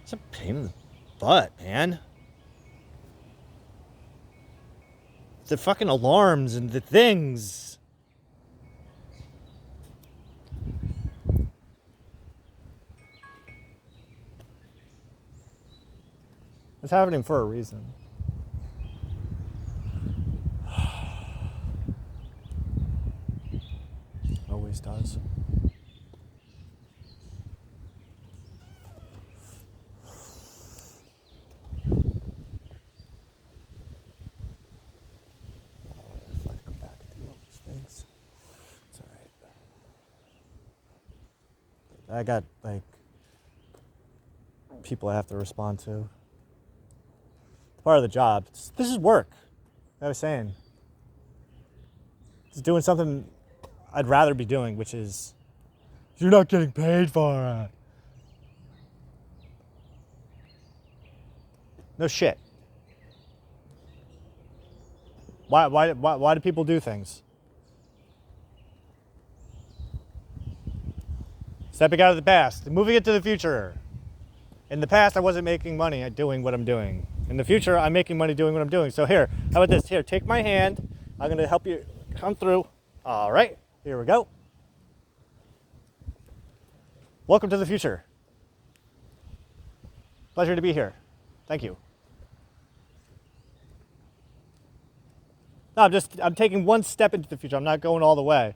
It's a pain in the butt, man. The fucking alarms and the things. It's happening for a reason. Always does. I got like people I have to respond to. It's part of the job. This is work. I was saying. It's doing something I'd rather be doing, which is you're not getting paid for it. No shit. Why do people do things? Stepping out of the past, moving into the future. In the past, I wasn't making money at doing what I'm doing. In the future, I'm making money doing what I'm doing. So here, how about this? Here, take my hand. I'm going to help you come through. All right, here we go. Welcome to the future. Pleasure to be here. Thank you. No, I'm taking one step into the future. I'm not going all the way.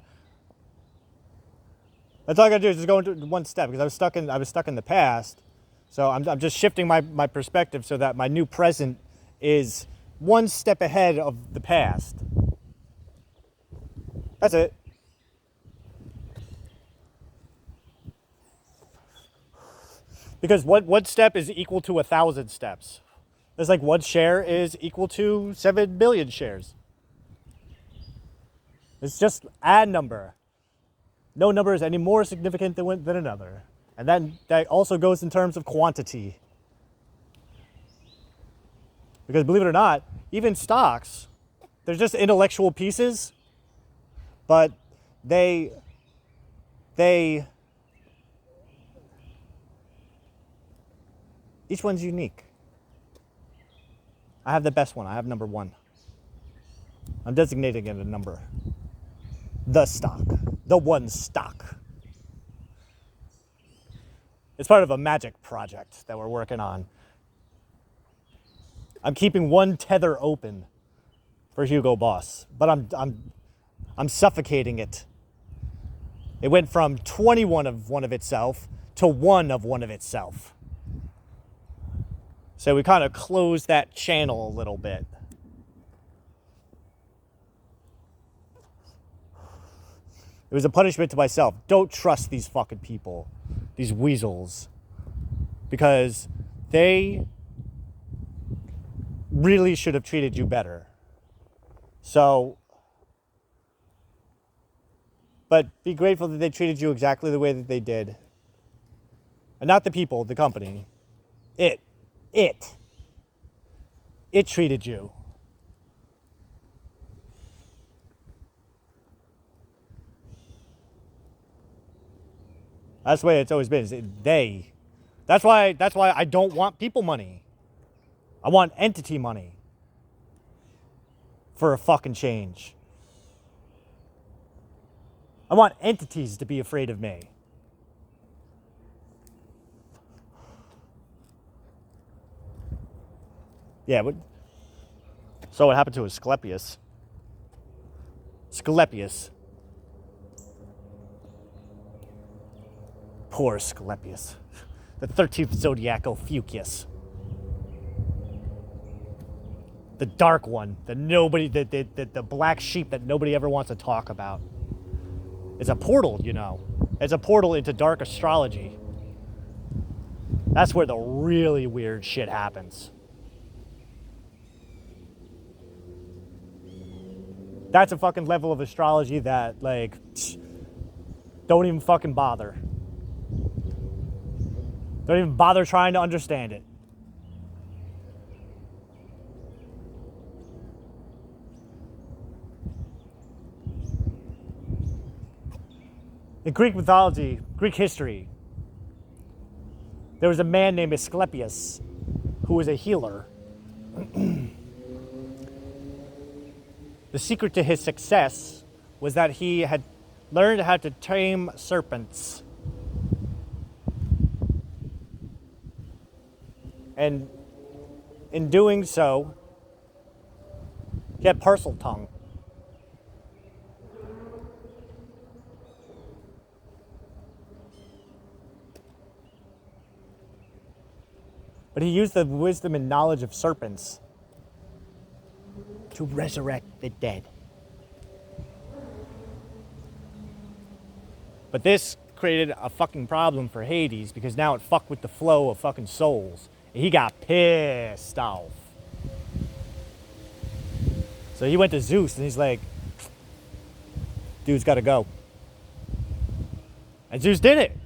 That's all I gotta do is just go into one step because I was stuck in the past. So I'm just shifting my perspective so that my new present is one step ahead of the past. That's it. Because one step is equal to 1,000 steps. It's like one share is equal to 7 billion shares. It's just a number. No number is any more significant than another. And then that also goes in terms of quantity. Because believe it or not, even stocks, they're just intellectual pieces, but they each one's unique. I have the best one. I have number one. I'm designating it a number. The stock. The one stock. It's part of a magic project that we're working on. I'm keeping one tether open for Hugo Boss, but I'm suffocating it. It went from 21 of one of itself to 1 of one of itself. So we kind of closed that channel a little bit. It was a punishment to myself. Don't trust these fucking people, these weasels, because they really should have treated you better. So, but be grateful that they treated you exactly the way that they did. And not the people, the company. It treated you. That's the way it's always been. They. That's why I don't want people money. I want entity money. For a fucking change. I want entities to be afraid of me. Yeah, but so what happened to Asclepius? Asclepius. Poor Asclepius. The 13th Zodiacal Fucius. The dark one, the black sheep that nobody ever wants to talk about. It's a portal, you know. It's a portal into dark astrology. That's where the really weird shit happens. That's a fucking level of astrology that, like, don't even fucking bother. Don't even bother trying to understand it. In Greek mythology, Greek history, there was a man named Asclepius who was a healer. The secret to his success was that he had learned how to tame serpents. And in doing so, he had parcel tongue. But he used the wisdom and knowledge of serpents to resurrect the dead. But this created a fucking problem for Hades because now it fucked with the flow of fucking souls. And he got pissed off. So he went to Zeus and he's like, dude's gotta go. And Zeus did it.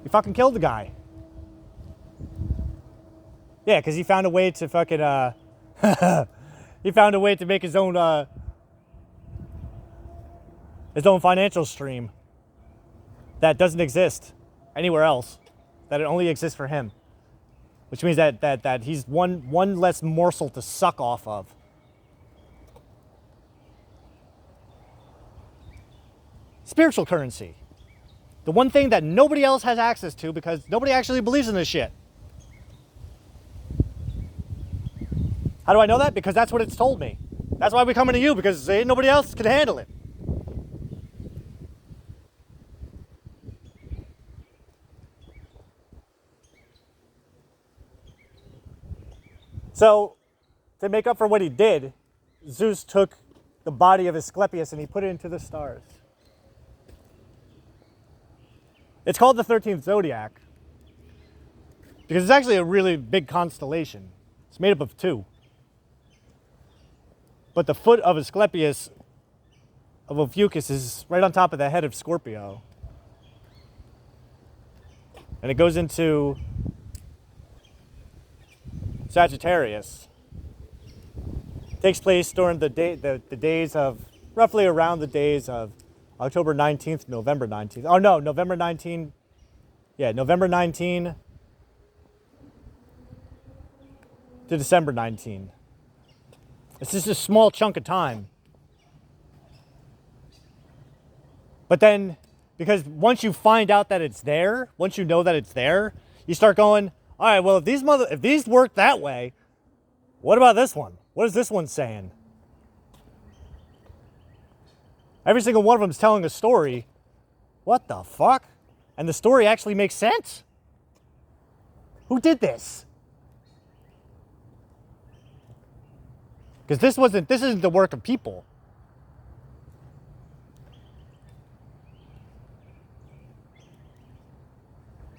He fucking killed the guy. Yeah, because he found a way to fucking, he found a way to make his own financial stream that doesn't exist anywhere else, that it only exists for him. Which means that he's one less morsel to suck off of. Spiritual currency. The one thing that nobody else has access to because nobody actually believes in this shit. How do I know that? Because that's what it's told me. That's why we're coming to you, because ain't nobody else can handle it. So, to make up for what he did, Zeus took the body of Asclepius and he put it into the stars. It's called the 13th zodiac because it's actually a really big constellation. It's made up of two. But the foot of Asclepius, of Ophiuchus, is right on top of the head of Scorpio. And it goes into Sagittarius. It takes place during the days of, roughly around the days of October 19th, November 19th. Oh no, November 19. Yeah, November 19 to December 19. It's just a small chunk of time. But then, because once you find out that it's there, once you know that it's there, you start going, all right, well, if these work that way, what about this one? What is this one saying? Every single one of them is telling a story. What the fuck? And the story actually makes sense? Who did this? Because this isn't the work of people.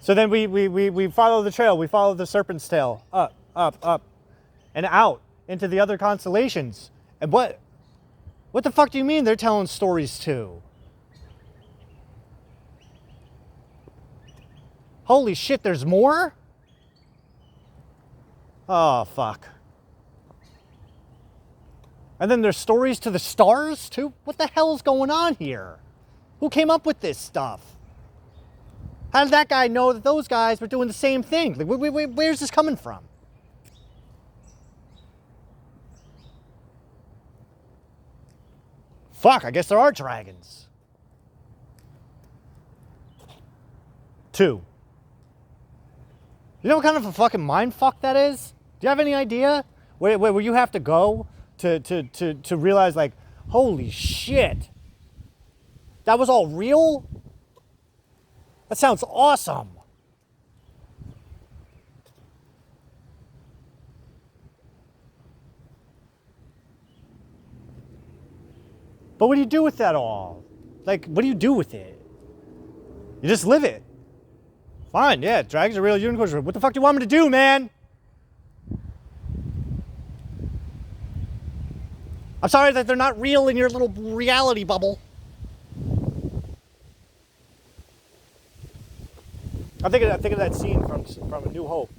So then we follow the trail. We follow the serpent's tail. Up, up, up. And out into the other constellations. And what the fuck do you mean they're telling stories too? Holy shit, there's more? Oh, fuck. And then there's stories to the stars too? What the hell is going on here? Who came up with this stuff? How did that guy know that those guys were doing the same thing? Like, where's this coming from? Fuck, I guess there are dragons. 2. You know what kind of a fucking mind fuck that is? Do you have any idea? Where you have to go to realize, like, holy shit. That was all real? That sounds awesome. But what do you do with that all? Like, what do you do with it? You just live it. Fine, yeah, dragons are real, unicorns are real. What the fuck do you want me to do, man? I'm sorry that they're not real in your little reality bubble. I'm thinking of that scene from A New Hope.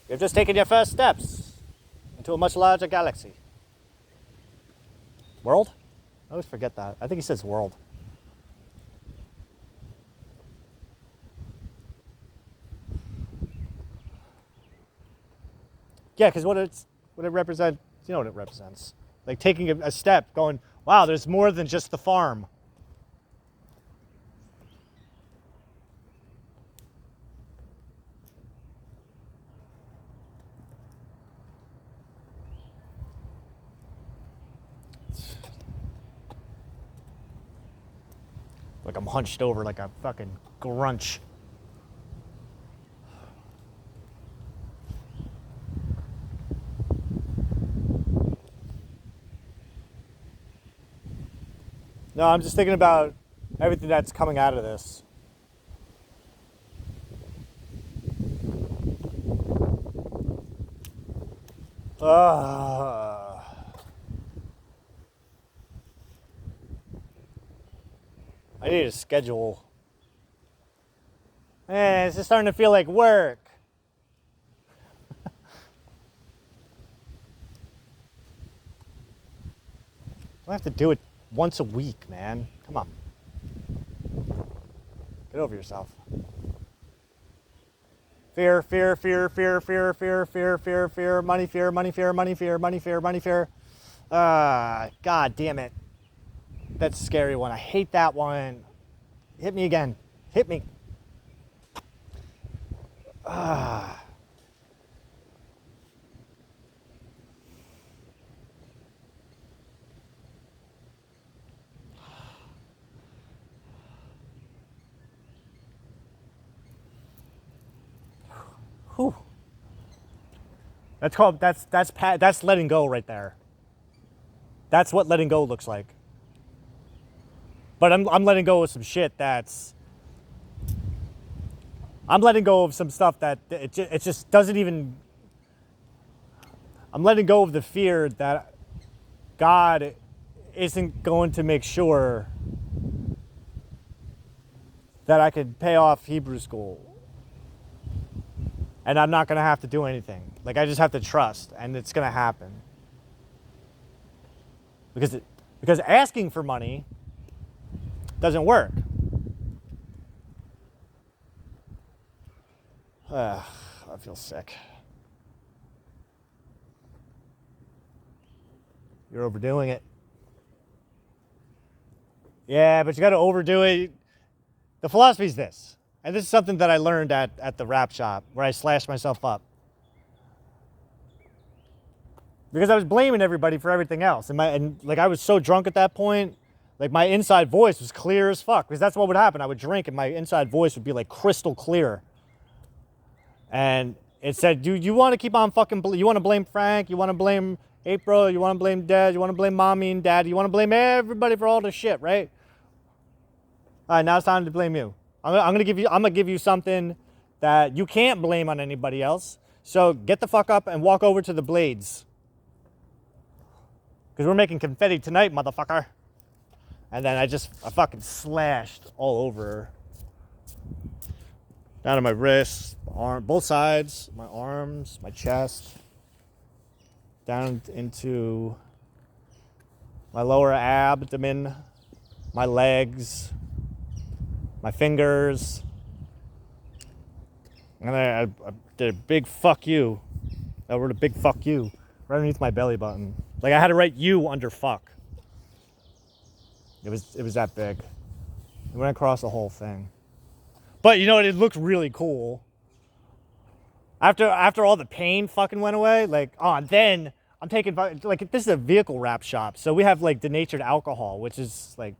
You've just taken your first steps into a much larger galaxy. World? always forget that. I think he says world. Yeah, because what it represents, you know what it represents. Like taking a step, going, wow, there's more than just the farm. Like I'm hunched over like a fucking grunch. No, I'm just thinking about everything that's coming out of this. I need a schedule. Man, it's just starting to feel like work. I have to do it once a week, man. Come on. Get over yourself. Fear, fear, fear, fear, fear, fear, fear, fear, fear, money, fear, money, fear, money, fear, money, fear, money, fear. God damn it. That's a scary one. I hate that one. Hit me again. Hit me. Whew. That's letting go right there. That's what letting go looks like. But I'm letting go of some shit I'm letting go of some stuff that it just doesn't even. I'm letting go of the fear that God isn't going to make sure that I could pay off Hebrew school. And I'm not going to have to do anything. Like, I just have to trust, and it's going to happen. Because asking for money doesn't work. I feel sick. You're overdoing it. Yeah, but you got to overdo it. The philosophy is this. And this is something that I learned at the rap shop where I slashed myself up. Because I was blaming everybody for everything else. And like I was so drunk at that point, like my inside voice was clear as fuck. Because that's what would happen. I would drink and my inside voice would be like crystal clear. And it said, dude, you want to keep on you want to blame Frank, you want to blame April, you want to blame Dad, you want to blame Mommy and Dad, you want to blame everybody for all this shit, right? All right, now it's time to blame you. I'm gonna give you something that you can't blame on anybody else. So get the fuck up and walk over to the blades. Because we're making confetti tonight, motherfucker. And then I fucking slashed all over her. Down to my wrists, both sides, my arms, my chest. Down into my lower abdomen, my legs, my fingers. And then I did a big fuck you. I wrote a big fuck you right underneath my belly button. Like I had to write you under fuck. It was that big. It went across the whole thing. But you know what? It looked really cool. After all the pain fucking went away, like, then I'm taking, like, this is a vehicle wrap shop. So we have like denatured alcohol, which is like,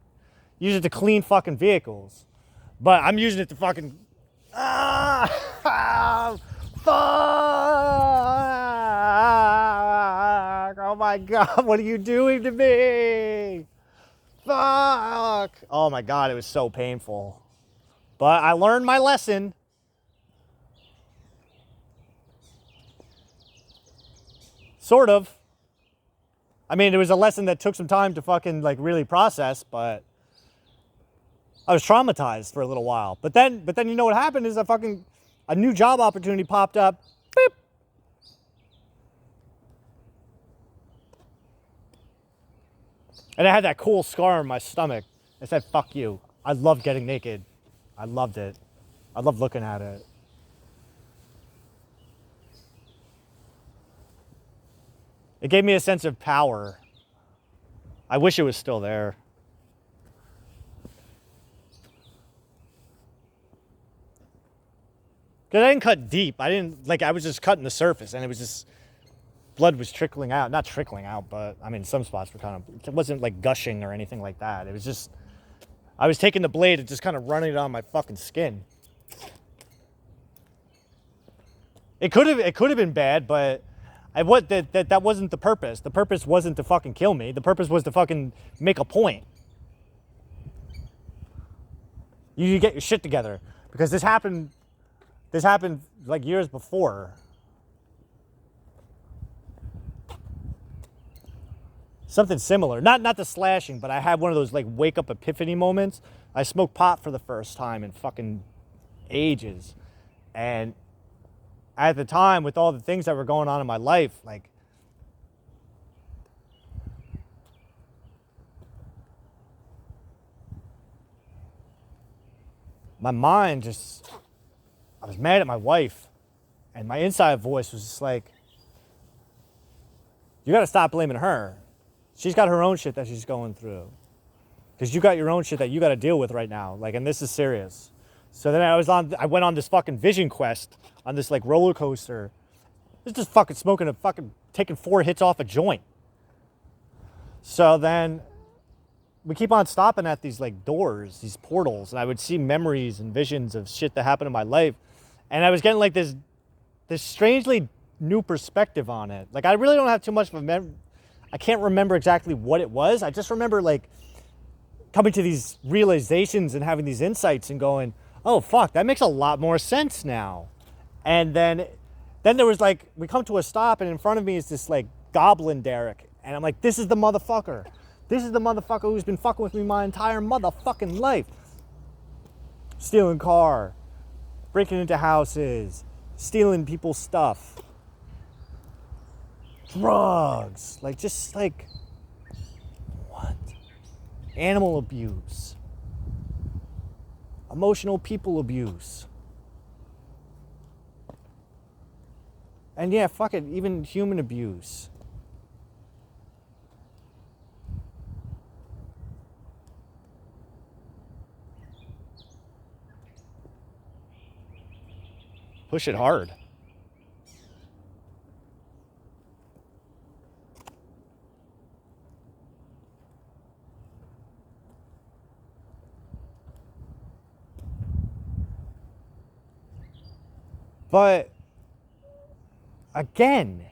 use it to clean fucking vehicles. But I'm using it to fucking, fuck! Oh my God, what are you doing to me? Fuck! Oh my God, it was so painful. But I learned my lesson. Sort of. I mean, it was a lesson that took some time to fucking like really process, but I was traumatized for a little while. But then you know what happened is a new job opportunity popped up. Beep. And I had that cool scar on my stomach. It said, fuck you. I loved getting naked. I loved it. I loved looking at it. It gave me a sense of power. I wish it was still there. Because I didn't cut deep. I was just cutting the surface and it was just, blood was trickling out. Not trickling out, but I mean, some spots were kind of, it wasn't like gushing or anything like that. It was just, I was taking the blade and just kind of running it on my fucking skin. It could have been bad, but that wasn't the purpose. The purpose wasn't to fucking kill me. The purpose was to fucking make a point. You get your shit together because this happened like years before. Something similar. Not the slashing, but I had one of those like wake up epiphany moments. I smoked pot for the first time in fucking ages. And at the time, with all the things that were going on in my life, like, my mind just, I was mad at my wife. And my inside voice was just like, you gotta stop blaming her. She's got her own shit that she's going through. Because you got your own shit that you gotta deal with right now. Like, and this is serious. So then I went on this fucking vision quest on this like roller coaster. It's just fucking taking 4 hits off a joint. So then we keep on stopping at these like doors, these portals, and I would see memories and visions of shit that happened in my life. And I was getting like this strangely new perspective on it. Like, I really don't have too much of a memory. I can't remember exactly what it was. I just remember like coming to these realizations and having these insights and going, oh fuck, that makes a lot more sense now. And then there was like, we come to a stop and in front of me is this like goblin Derek. And I'm like, this is the motherfucker. This is the motherfucker who's been fucking with me my entire motherfucking life. Stealing car, breaking into houses, stealing people's stuff. Drugs, like just like, what? Animal abuse. Emotional people abuse. And yeah, fuck it, even human abuse. Push it hard. But again,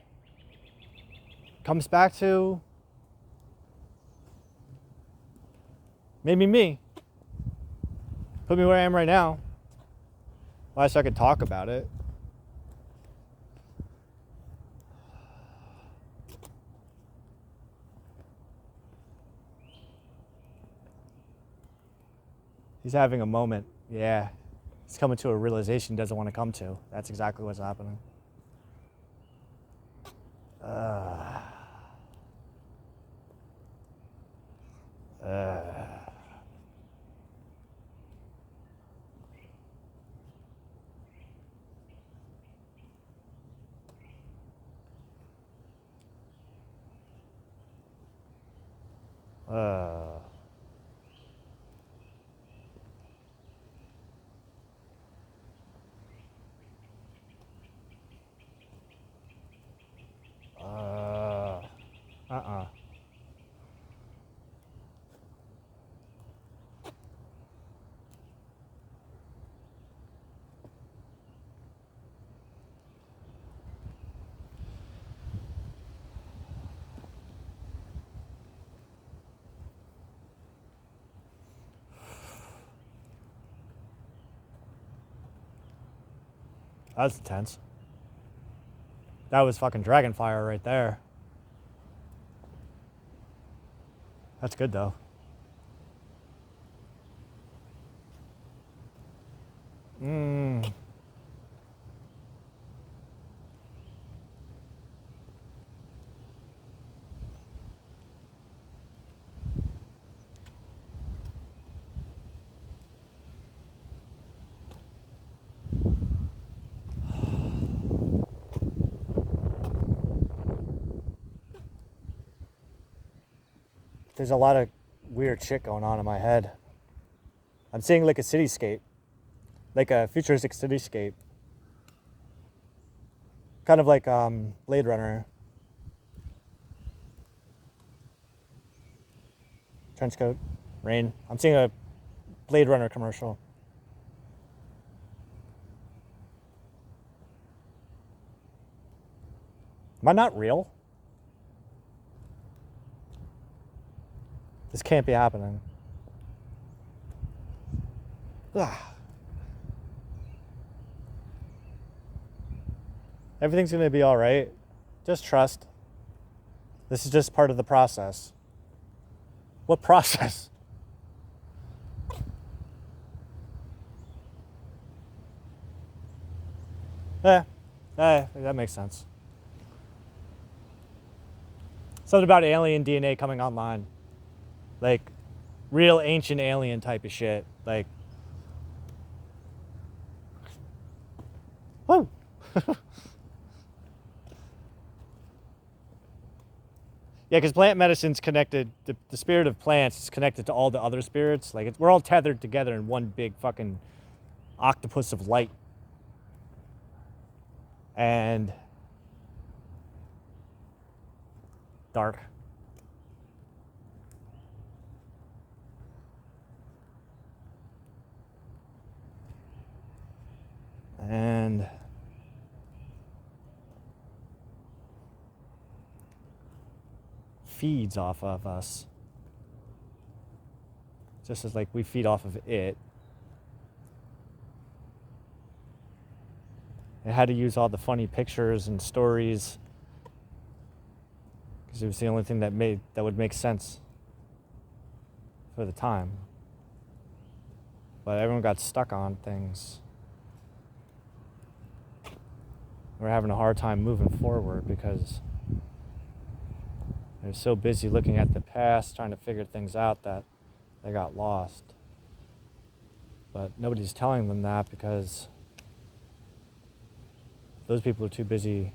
comes back to maybe me. Put me where I am right now. Well, so I could talk about it. He's having a moment. Yeah. He's coming to a realization he doesn't want to come to. That's exactly what's happening. That's intense. That was fucking dragon fire right there. That's good though. there's a lot of weird shit going on in my head. I'm seeing like a cityscape, like a futuristic cityscape, kind of like Blade Runner. Trench coat, rain. I'm seeing a Blade Runner commercial. Am I not real? This can't be happening. Ugh. Everything's gonna be all right. Just trust. This is just part of the process. What process? That makes sense. Something about alien DNA coming online. Like, real ancient alien type of shit. Like, whoa! Yeah, because plant medicine's connected, the spirit of plants is connected to all the other spirits. Like, we're all tethered together in one big fucking octopus of light. And dark. And feeds off of us. Just as like we feed off of it. It had to use all the funny pictures and stories because it was the only thing that would make sense for the time. But everyone got stuck on things. We're having a hard time moving forward because they're so busy looking at the past, trying to figure things out that they got lost. But nobody's telling them that because those people are too busy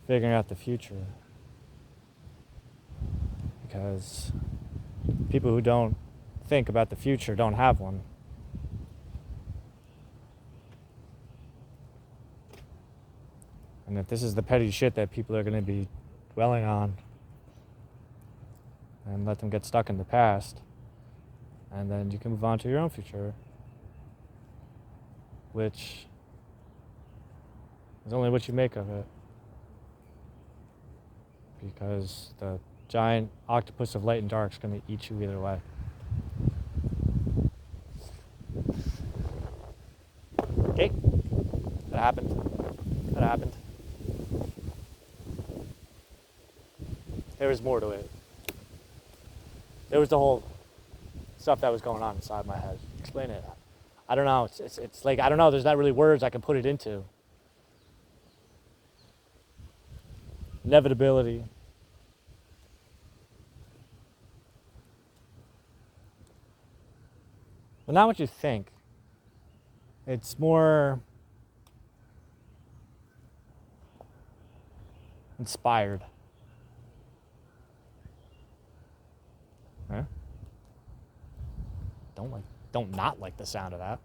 figuring out the future. Because people who don't think about the future don't have one. And if this is the petty shit that people are going to be dwelling on, and let them get stuck in the past, and then you can move on to your own future, which is only what you make of it. Because the giant octopus of light and dark is going to eat you either way. Okay, that happened. That happened. There was more to it. There was the whole stuff that was going on inside my head. Explain it. I don't know. It's like, I don't know. There's not really words I can put it into. Inevitability. Well, not what you think. It's more inspired. Huh? Don't not like the sound of that.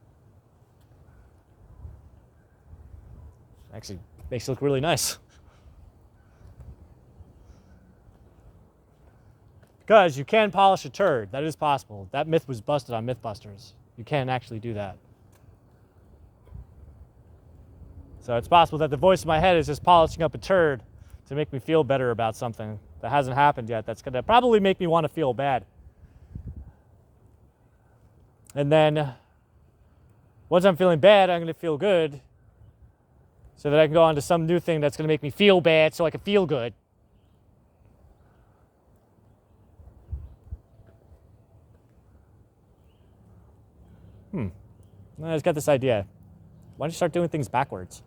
Actually makes it look really nice. Because you can polish a turd. That is possible. That myth was busted on Mythbusters. You can actually do that. So it's possible that the voice in my head is just polishing up a turd to make me feel better about something that hasn't happened yet. That's going to probably make me want to feel bad. And then once I'm feeling bad, I'm going to feel good so that I can go on to some new thing that's going to make me feel bad so I can feel good. I just got this idea. Why don't you start doing things backwards?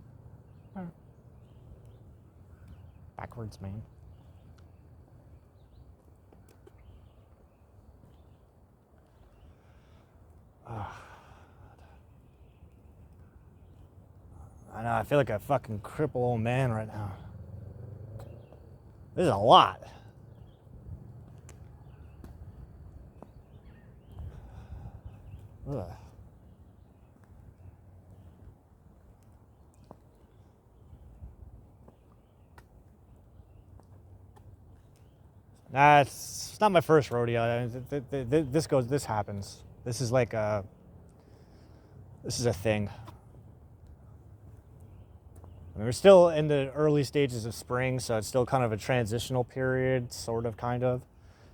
Backwards, man. I know, I feel like a fucking crippled old man right now. This is a lot. Ugh. Nah, it's not my first rodeo. This happens. This is like this is a thing. I mean, we're still in the early stages of spring, so it's still kind of a transitional period, sort of, kind of.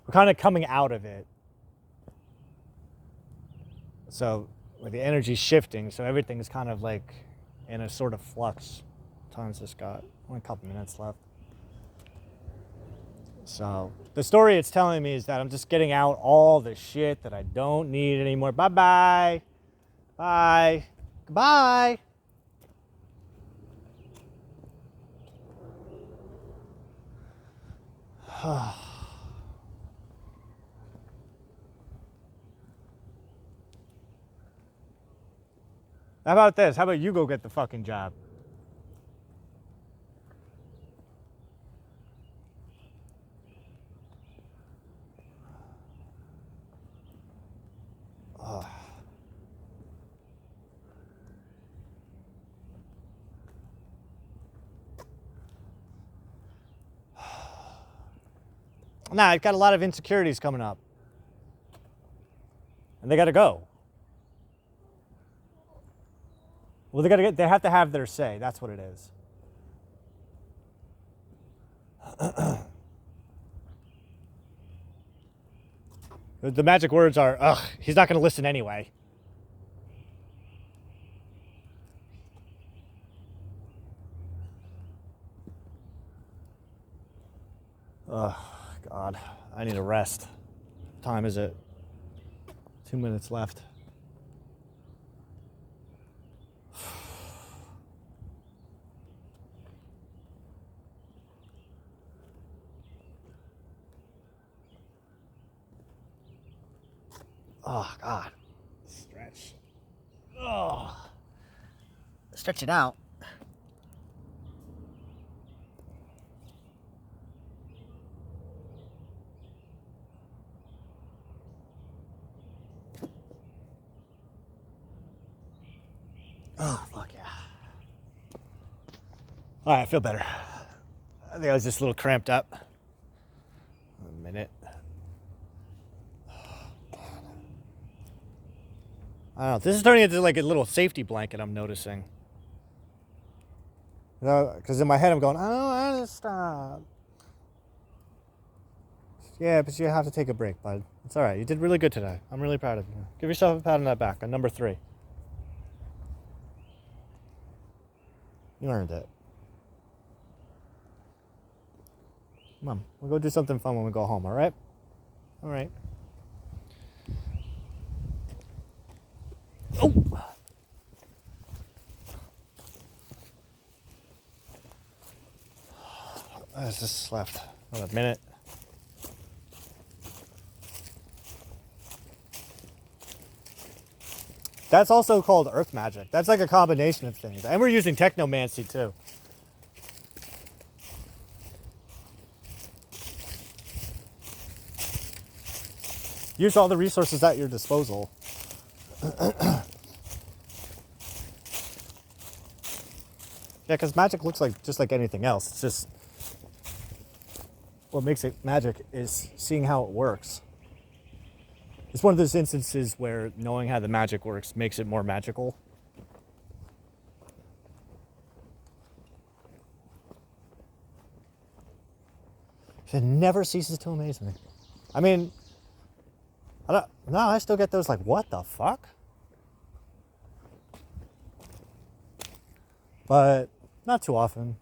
We're kind of coming out of it. So with the energy shifting, so everything's kind of like in a sort of flux. What time's this got? Only a couple minutes left. So the story it's telling me is that I'm just getting out all the shit that I don't need anymore. Bye-bye. Bye. Goodbye. How about this? How about you go get the fucking job? Nah, I've got a lot of insecurities coming up. And they gotta go. Well, they have to have their say. That's what it is. The magic words are, ugh, he's not gonna listen anyway. Ugh, God, I need a rest. What time is it? 2 minutes left. Oh, God. Stretch. Oh. Stretch it out. Oh, fuck yeah. All right, I feel better. I think I was just a little cramped up. A minute. I don't know. This is turning into like a little safety blanket, I'm noticing. You know, because in my head I'm going, I don't want to stop. Yeah, but you have to take a break, bud. It's all right. You did really good today. I'm really proud of you. Give yourself a pat on that back on number 3. You earned it. Come on. We'll go do something fun when we go home, all right? All right. Oh! There's just left another minute. That's also called earth magic. That's like a combination of things. And we're using technomancy too. Use all the resources at your disposal. Yeah, because magic looks like just like anything else. It's just what makes it magic is seeing how it works. It's one of those instances where knowing how the magic works makes it more magical. It never ceases to amaze me. I mean, I still get those like, what the fuck? But not too often.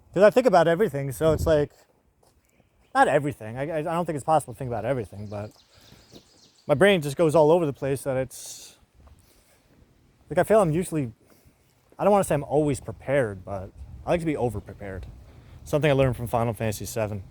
Because I think about everything, so it's like, not everything. I don't think it's possible to think about everything, but my brain just goes all over the place that it's, like I feel I'm usually, I don't want to say I'm always prepared, but I like to be over prepared. Something I learned from Final Fantasy VII.